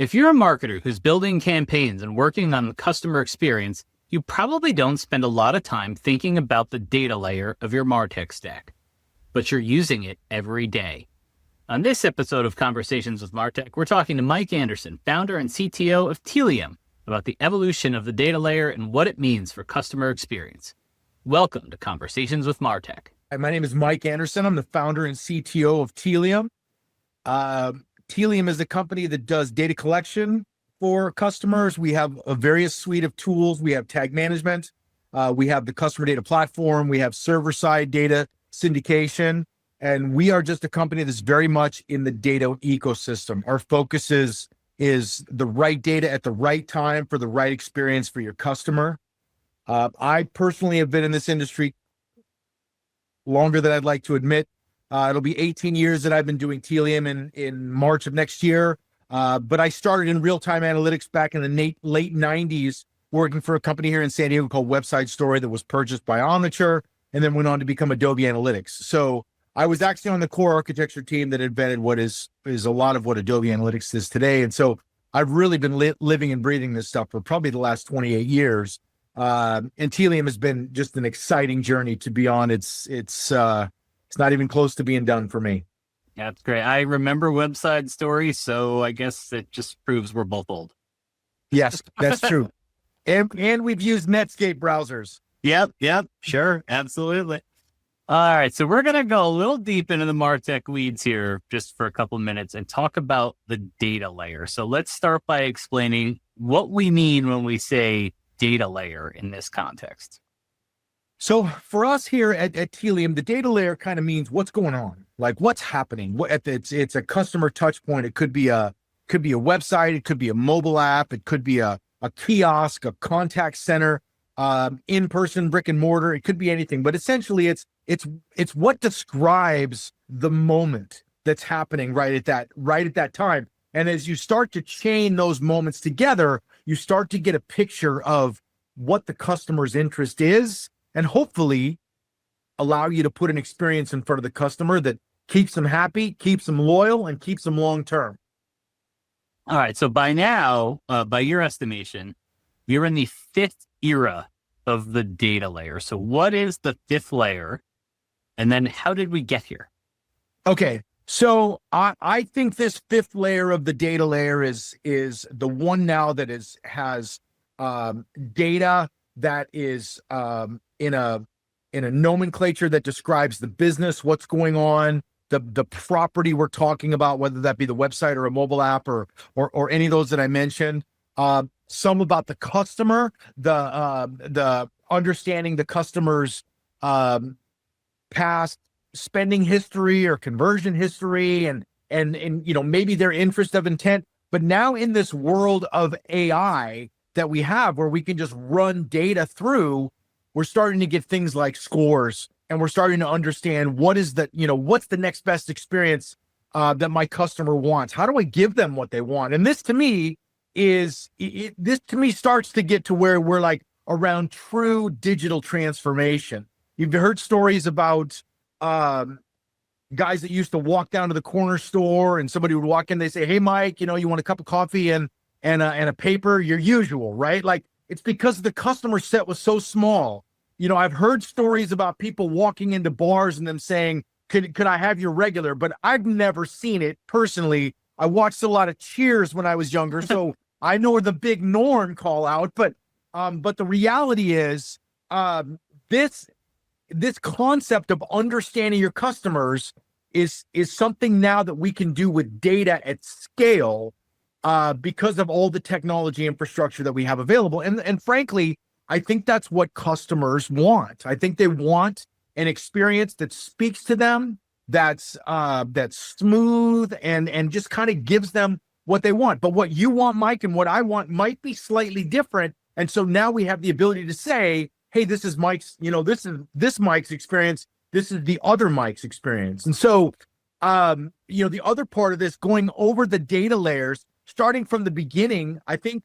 If you're a marketer who's building campaigns and working on the customer experience, you probably don't spend a lot of time thinking about the data layer of your MarTech stack, but you're using it every day. On this episode of Conversations with MarTech, we're talking to Mike Anderson, founder and CTO of Tealium, about the evolution of the data layer and what it means for customer experience. Welcome to Conversations with MarTech. Hi, my name is Mike Anderson. I'm the founder and CTO of Tealium. Tealium is a company that does data collection for customers. We have a various suite of tools. We have tag management. We have the customer data platform. We have server-side data syndication. And we are just a company that's very much in the data ecosystem. Our focus is the right data at the right time for the right experience for your customer. I personally have been in this industry longer than I'd like to admit. It'll be 18 years that I've been doing Tealium in March of next year. But I started in real-time analytics back in the late 90s, working for a company here in San Diego called Website Story that was purchased by Omniture and then went on to become Adobe Analytics. So I was actually on the core architecture team that invented what is a lot of what Adobe Analytics is today. And so I've really been living and breathing this stuff for probably the last 28 years. And Tealium has been just an exciting journey to be on. It's not even close to being done for me. That's great. I remember Website Story, so I guess it just proves we're both old. Yes, that's true. And we've used Netscape browsers. Yep, sure, absolutely. All right, so we're going to go a little deep into the MarTech weeds here just for a couple of minutes and talk about the data layer. So let's start by explaining what we mean when we say data layer in this context. So for us here at Tealium, the data layer kind of means what's going on, like what's happening. It's a customer touch point. It could be a website, it could be a mobile app, it could be a kiosk, a contact center, in-person brick and mortar. It could be anything, but essentially it's what describes the moment that's happening right at that time. And as you start to chain those moments together, you start to get a picture of what the customer's interest is, and hopefully allow you to put an experience in front of the customer that keeps them happy, keeps them loyal, and keeps them long-term. All right. So by now, by your estimation, we're in the fifth era of the data layer. So what is the fifth layer? And then how did we get here? Okay. So I think this fifth layer of the data layer is the one now that has data that is in a nomenclature that describes the business, what's going on, the property we're talking about, whether that be the website or a mobile app or any of those that I mentioned. Some about the customer, the understanding the customer's past spending history or conversion history and maybe their interest of intent. But now in this world of AI that we have where we can just run data through, we're starting to get things like scores, and we're starting to understand what's the next best experience that my customer wants. How do I give them what they want? And this to me starts to get to where we're like around true digital transformation. You've heard stories about guys that used to walk down to the corner store and somebody would walk in, they say, "Hey, Mike, you want a cup of coffee and a paper?" Your usual, right? Like, it's because the customer set was so small. I've heard stories about people walking into bars and them saying, could I have your regular? But I've never seen it personally. I watched a lot of Cheers when I was younger, so I know the big Norm call out. But the reality is, this concept of understanding your customers is something now that we can do with data at scale, because of all the technology infrastructure that we have available. And frankly, I think that's what customers want. I think they want an experience that speaks to them, that's smooth and just kind of gives them what they want. But what you want, Mike, and what I want might be slightly different. And so now we have the ability to say, hey, this is Mike's, this Mike's experience. This is the other Mike's experience. And so, the other part of this, going over the data layers, starting from the beginning, I think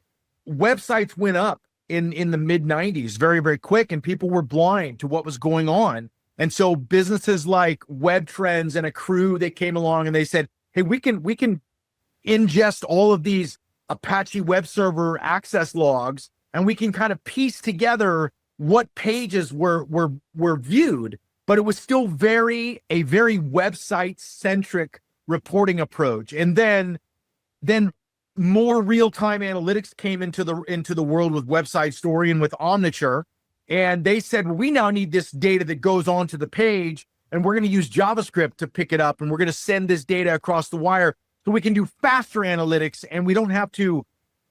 websites went up in the mid 90s very, very quick, and people were blind to what was going on. And so businesses like Web Trends and a crew, they came along and they said, hey, we can ingest all of these Apache web server access logs, and we can kind of piece together what pages were viewed, but it was still a very website centric reporting approach. And then more real-time analytics came into the world with Website Story and with Omniture. And they said, well, we now need this data that goes onto the page, and we're going to use JavaScript to pick it up, and we're going to send this data across the wire so we can do faster analytics, and we don't have to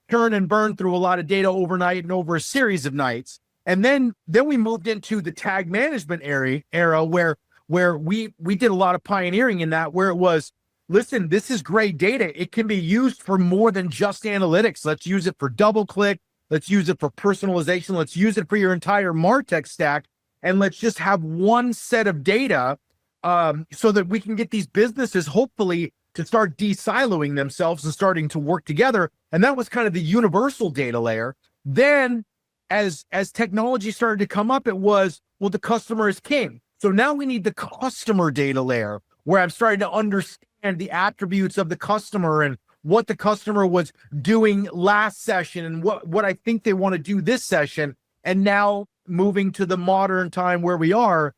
turn and burn through a lot of data overnight and over a series of nights. And then we moved into the tag management era where we did a lot of pioneering in that, where it was, listen, this is great data. It can be used for more than just analytics. Let's use it for double click. Let's use it for personalization. Let's use it for your entire MarTech stack. And let's just have one set of data so that we can get these businesses, hopefully, to start de-siloing themselves and starting to work together. And that was kind of the universal data layer. Then as technology started to come up, it was, well, the customer is king. So now we need the customer data layer, where I'm starting to understand the attributes of the customer and what the customer was doing last session and what I think they want to do this session. And now moving to the modern time where we are,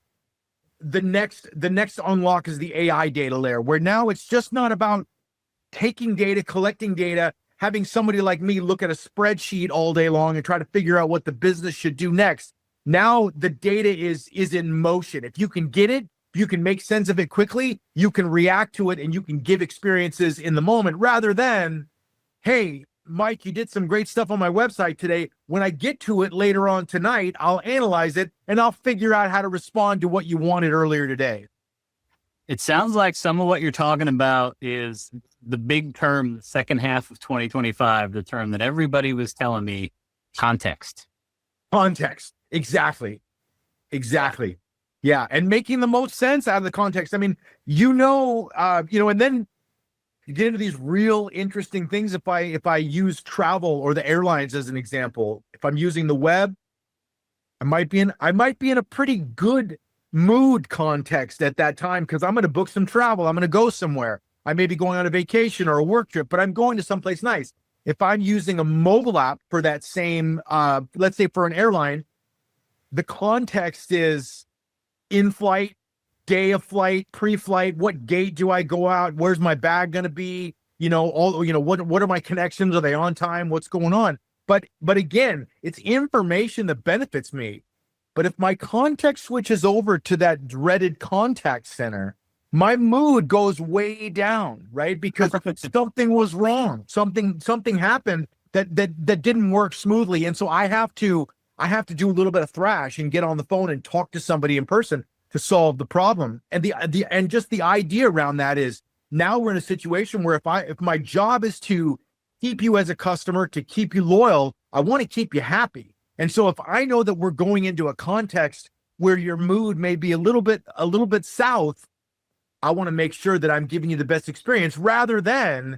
the next unlock is the AI data layer, where now it's just not about taking data, collecting data, having somebody like me look at a spreadsheet all day long and try to figure out what the business should do next. Now the data is in motion. If you can get it, you can make sense of it quickly, you can react to it, and you can give experiences in the moment, rather than, hey, Mike, you did some great stuff on my website today. When I get to it later on tonight, I'll analyze it and I'll figure out how to respond to what you wanted earlier today. It sounds like some of what you're talking about is the big term, the second half of 2025, the term that everybody was telling me, context. Context. Exactly. Yeah. And making the most sense out of the context. I mean, and then you get into these real interesting things. If I use travel or the airlines as an example, if I'm using the web, I might be in a pretty good mood context at that time, because I'm going to book some travel. I'm going to go somewhere. I may be going on a vacation or a work trip, but I'm going to someplace nice. If I'm using a mobile app for that same, let's say for an airline, the context is in flight, day of flight, pre-flight, what gate do I go out? Where's my bag going to be? What are my connections? Are they on time? What's going on? But again, it's information that benefits me. But if my context switches over to that dreaded contact center, my mood goes way down, right? Because something was wrong. Something happened that didn't work smoothly. And so I have to do a little bit of thrash and get on the phone and talk to somebody in person to solve the problem. And the idea around that is, now we're in a situation where if my job is to keep you as a customer, to keep you loyal, I want to keep you happy. And so if I know that we're going into a context where your mood may be a little bit south, I want to make sure that I'm giving you the best experience, rather than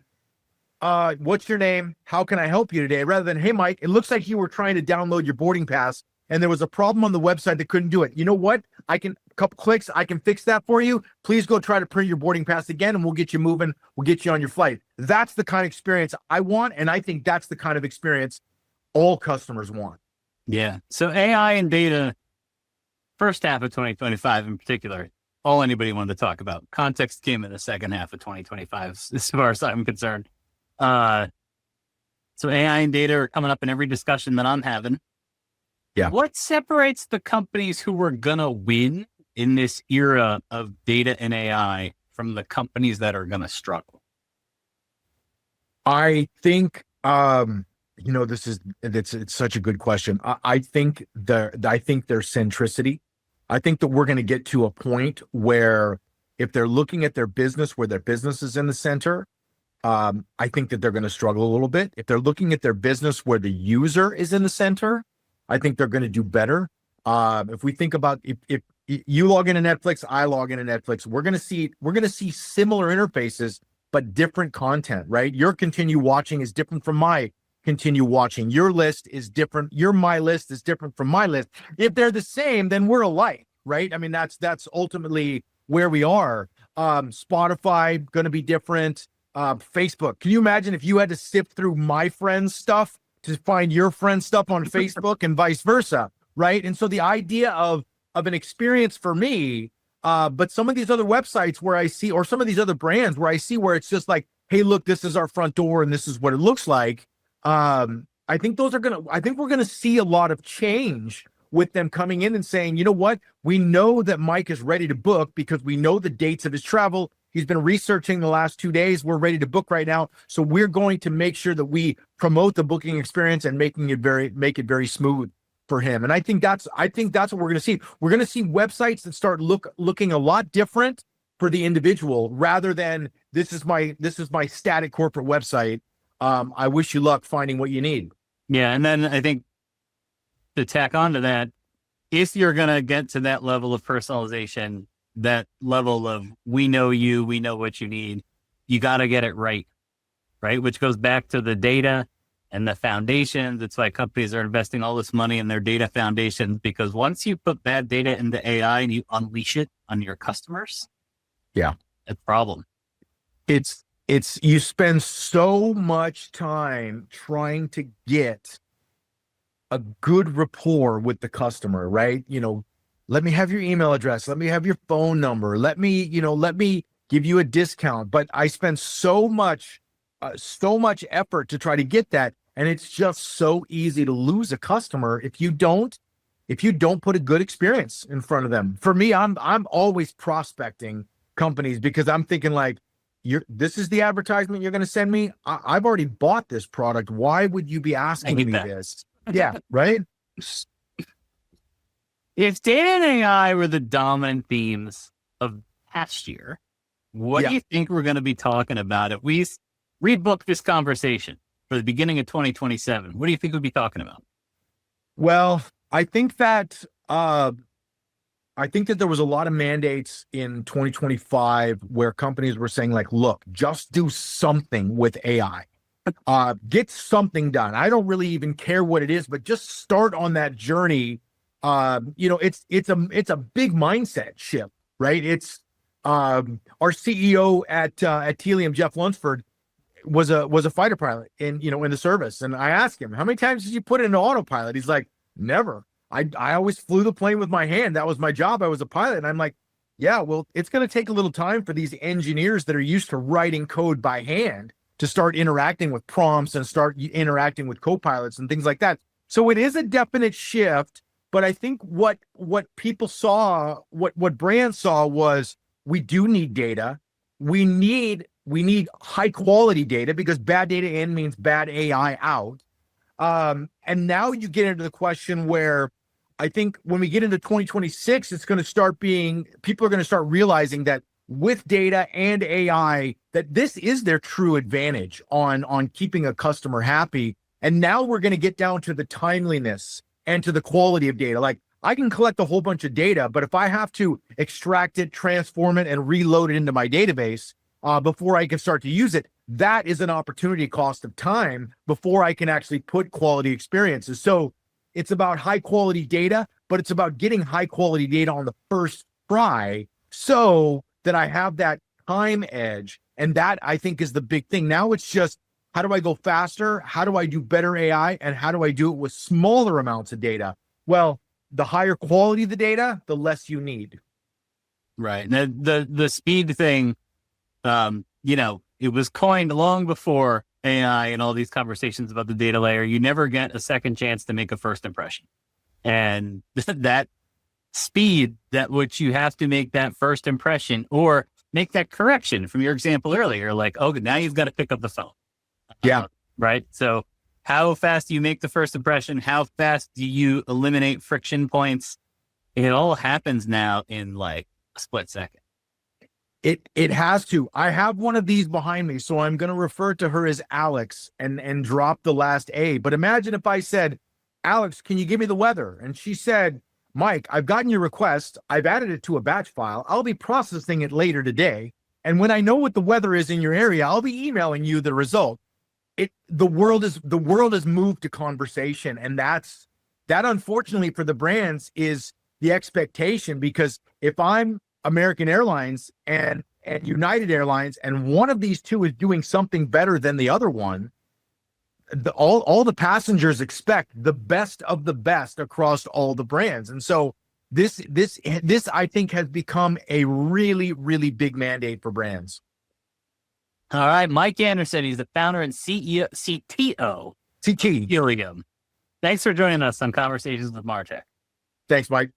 what's your name? How can I help you today? Rather than, hey, Mike, it looks like you were trying to download your boarding pass and there was a problem on the website that couldn't do it. You know what? A couple clicks, I can fix that for you. Please go try to print your boarding pass again and we'll get you moving. We'll get you on your flight. That's the kind of experience I want. And I think that's the kind of experience all customers want. Yeah. So AI and data, first half of 2025 in particular, all anybody wanted to talk about. Context came in the second half of 2025, as far as I'm concerned. So AI and data are coming up in every discussion that I'm having. Yeah. What separates the companies who are going to win in this era of data and AI from the companies that are going to struggle? I think, it's such a good question. I think their centricity. I think that we're going to get to a point where if they're looking at their business, where their business is in the center, I think that they're going to struggle a little bit. If they're looking at their business where the user is in the center, I think they're going to do better. If we think about if you log into Netflix, I log into Netflix, we're going to see similar interfaces, but different content, right? Your continue watching is different from my continue watching. Your list is different. My list is different from my list. If they're the same, then we're alike, right? I mean, that's ultimately where we are. Spotify going to be different. Facebook. Can you imagine if you had to sift through my friend's stuff to find your friend's stuff on Facebook and vice versa, right? And so the idea of an experience for me, but some of these other websites where I see, or some of these other brands where I see where it's just like, hey, look, this is our front door and this is what it looks like. I think we're gonna see a lot of change with them coming in and saying, you know what, we know that Mike is ready to book because we know the dates of his travel. He's been researching the last 2 days. We're ready to book right now. So we're going to make sure that we promote the booking experience and make it very smooth for him. And I think that's what we're going to see. We're going to see websites that start looking a lot different for the individual rather than this is my static corporate website. I wish you luck finding what you need. Yeah. And then I think to tack on to that, if you're going to get to that level of personalization, that level of we know you, we know what you need, you got to get it right, which goes back to the data and the foundations. It's why companies are investing all this money in their data foundations, because once you put bad data into AI and you unleash it on your customers, yeah, it's a problem. It's you spend so much time trying to get a good rapport with the customer, right? Let me have your email address. Let me have your phone number. Let me give you a discount. But I spend so much effort to try to get that. And it's just so easy to lose a customer if you don't put a good experience in front of them. For me, I'm always prospecting companies because I'm thinking like, this is the advertisement you're going to send me. I've already bought this product. Why would you be asking me this? Yeah, right. If data and AI were the dominant themes of past year, what do you think we're going to be talking about if we rebook this conversation for the beginning of 2027? What do you think we'd be talking about? Well, I think that there was a lot of mandates in 2025 where companies were saying like, look, just do something with AI. Get something done. I don't really even care what it is, but just start on that journey. It's a big mindset shift, right? It's our CEO at Tealium, Jeff Lunsford, was a fighter pilot in the service, and I asked him, how many times did you put it into autopilot? He's like, never. I always flew the plane with my hand. That was my job. I was a pilot, and I'm like, yeah, well, it's going to take a little time for these engineers that are used to writing code by hand to start interacting with prompts and start interacting with co-pilots and things like that. So it is a definite shift. But I think what people saw, what brands saw was we do need data. We need high quality data because bad data in means bad AI out. And now you get into the question where I think when we get into 2026, it's going to start people are going to start realizing that with data and AI, that this is their true advantage on keeping a customer happy. And now we're going to get down to the timeliness and to the quality of data. Like I can collect a whole bunch of data, but if I have to extract it, transform it, and reload it into my database before I can start to use it, that is an opportunity cost of time before I can actually put quality experiences. So it's about high quality data, but it's about getting high quality data on the first try so that I have that time edge. And that I think is the big thing. Now it's just, how do I go faster? How do I do better AI? And how do I do it with smaller amounts of data? Well, the higher quality of the data, the less you need. Right. The speed thing, it was coined long before AI and all these conversations about the data layer. You never get a second chance to make a first impression. And that speed that which you have to make that first impression or make that correction from your example earlier, like, oh, now you've got to pick up the phone. Yeah. Right. So how fast do you make the first impression? How fast do you eliminate friction points? It all happens now in like a split second. It has to. I have one of these behind me, so I'm going to refer to her as Alex and drop the last A. But imagine if I said, Alex, can you give me the weather? And she said, Mike, I've gotten your request. I've added it to a batch file. I'll be processing it later today. And when I know what the weather is in your area, I'll be emailing you the result. The world has moved to conversation. And that unfortunately for the brands is the expectation, because if I'm American Airlines and and United Airlines, and one of these two is doing something better than the other one, all the passengers expect the best of the best across all the brands. And so this I think has become a really, really big mandate for brands. All right, Mike Anderson, he's the founder and CTO. CT. Tealium. Thanks for joining us on Conversations with MarTech. Thanks, Mike.